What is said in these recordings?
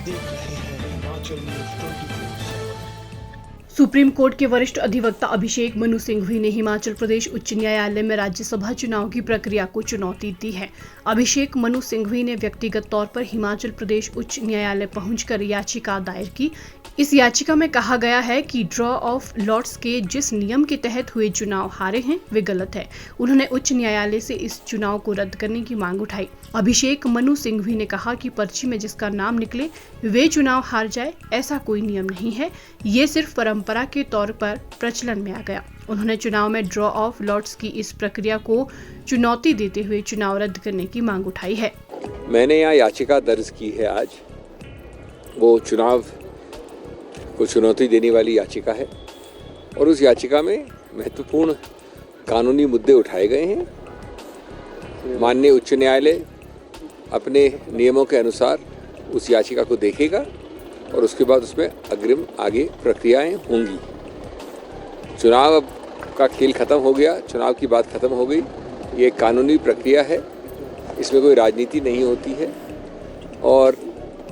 देख रहे हैं हिमाचल न्यूज़ 24/7। सुप्रीम कोर्ट के वरिष्ठ अधिवक्ता अभिषेक मनु सिंघवी ने हिमाचल प्रदेश उच्च न्यायालय में राज्यसभा चुनाव की प्रक्रिया को चुनौती दी है। अभिषेक मनु सिंघवी ने व्यक्तिगत तौर पर हिमाचल प्रदेश उच्च न्यायालय पहुंचकर याचिका दायर की। इस याचिका में कहा गया है कि ड्रॉ ऑफ लॉट्स के जिस नियम के तहत हुए चुनाव हारे हैं वे गलत है। उन्होंने उच्च न्यायालय से इस चुनाव को रद्द करने की मांग उठाई। अभिषेक मनु सिंघवी ने कहा कि पर्ची में जिसका नाम निकले वे चुनाव हार जाए, ऐसा कोई नियम नहीं है। ये सिर्फ परंपरा के तौर पर प्रचलन में आ गया। उन्होंने चुनाव में ड्रॉ ऑफ लॉट्स की इस प्रक्रिया को चुनौती देते हुए चुनाव रद्द करने की मांग उठाई है। मैंने यहाँ याचिका दर्ज की है आज। वो चुनाव को चुनौती देने वाली याचिका है और उस याचिका में महत्वपूर्ण कानूनी मुद्दे उठाए गए हैं। माननीय उच्च न्यायालय अपने नियमों के अनुसार उस याचिका को देखेगा और उसके बाद उसमें अग्रिम आगे प्रक्रियाएं होंगी। चुनाव अब का खेल खत्म हो गया, चुनाव की बात खत्म हो गई। ये कानूनी प्रक्रिया है, इसमें कोई राजनीति नहीं होती है। और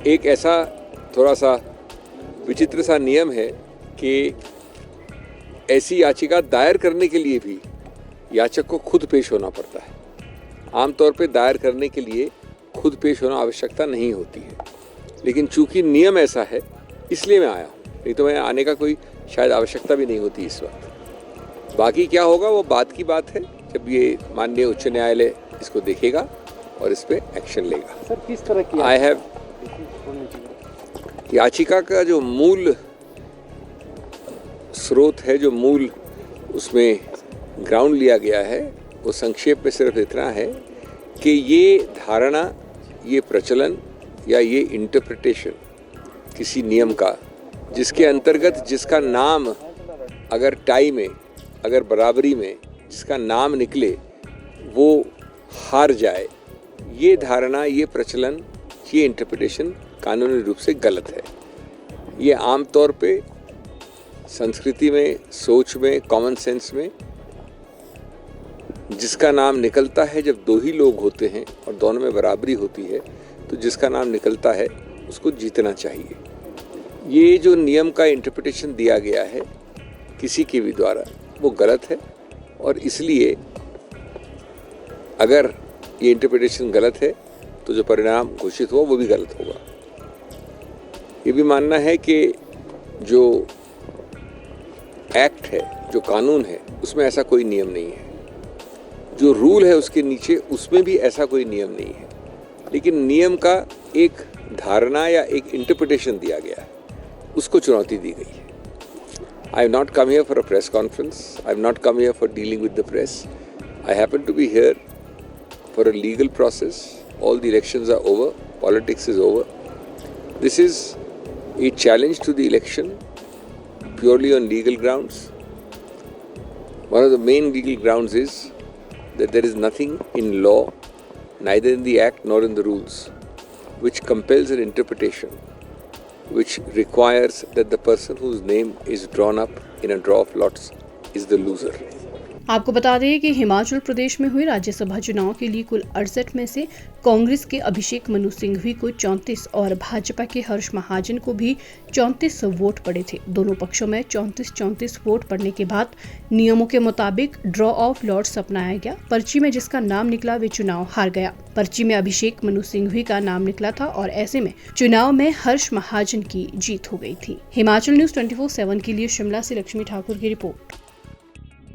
एक ऐसा थोड़ा सा विचित्र सा नियम है कि ऐसी याचिका दायर करने के लिए भी याचक को खुद पेश होना पड़ता है। आमतौर पे दायर करने के लिए खुद पेश होना आवश्यकता नहीं होती है, लेकिन चूंकि नियम ऐसा है इसलिए मैं आया हूँ, नहीं तो मैं आने का कोई शायद आवश्यकता भी नहीं होती इस वक्त। बाकी क्या होगा वो बात की बात है, जब ये माननीय उच्च न्यायालय इसको देखेगा और इस पर एक्शन लेगा। सर किस तरह की आई हैव याचिका का जो मूल स्रोत है, जो मूल उसमें ग्राउंड लिया गया है, वो संक्षेप में सिर्फ इतना है कि ये धारणा, ये प्रचलन या ये इंटरप्रिटेशन किसी नियम का जिसके अंतर्गत जिसका नाम अगर टाई में, अगर बराबरी में जिसका नाम निकले वो हार जाए, ये धारणा, ये प्रचलन, ये इंटरप्रिटेशन कानूनी रूप से गलत है। ये आम तौर पे संस्कृति में, सोच में, कॉमन सेंस में जिसका नाम निकलता है जब दो ही लोग होते हैं और दोनों में बराबरी होती है तो जिसका नाम निकलता है उसको जीतना चाहिए। ये जो नियम का इंटरप्रिटेशन दिया गया है किसी के भी द्वारा वो गलत है और इसलिए अगर ये इंटरप्रिटेशन गलत है तो जो परिणाम घोषित हुआ वो भी गलत होगा। ये भी मानना है कि जो एक्ट है, जो कानून है, उसमें ऐसा कोई नियम नहीं है। जो रूल है उसके नीचे उसमें भी ऐसा कोई नियम नहीं है, लेकिन नियम का एक धारणा या एक इंटरप्रिटेशन दिया गया है, उसको चुनौती दी गई है। I have not come here for a press conference, I have not come here for dealing with the press. I happen to be here for a legal process. All the elections are over, politics is over. This is a challenge to the election purely on legal grounds. One of the main legal grounds is that there is nothing in law, neither in the act nor in the rules, which compels an interpretation, which requires that the person whose name is drawn up in a draw of lots is the loser. आपको बता दें कि हिमाचल प्रदेश में हुए राज्यसभा चुनाव के लिए कुल 68 में से कांग्रेस के अभिषेक मनु सिंघवी को 34 और भाजपा के हर्ष महाजन को भी 34 वोट पड़े थे। दोनों पक्षों में 34 वोट पड़ने के बाद नियमों के मुताबिक ड्रॉ ऑफ लॉट्स अपनाया गया। पर्ची में जिसका नाम निकला वे चुनाव हार गया। पर्ची में अभिषेक मनु सिंघवी का नाम निकला था और ऐसे में चुनाव में हर्ष महाजन की जीत हो गई थी। हिमाचल न्यूज़ 24/7 के लिए शिमला से लक्ष्मी ठाकुर की रिपोर्ट।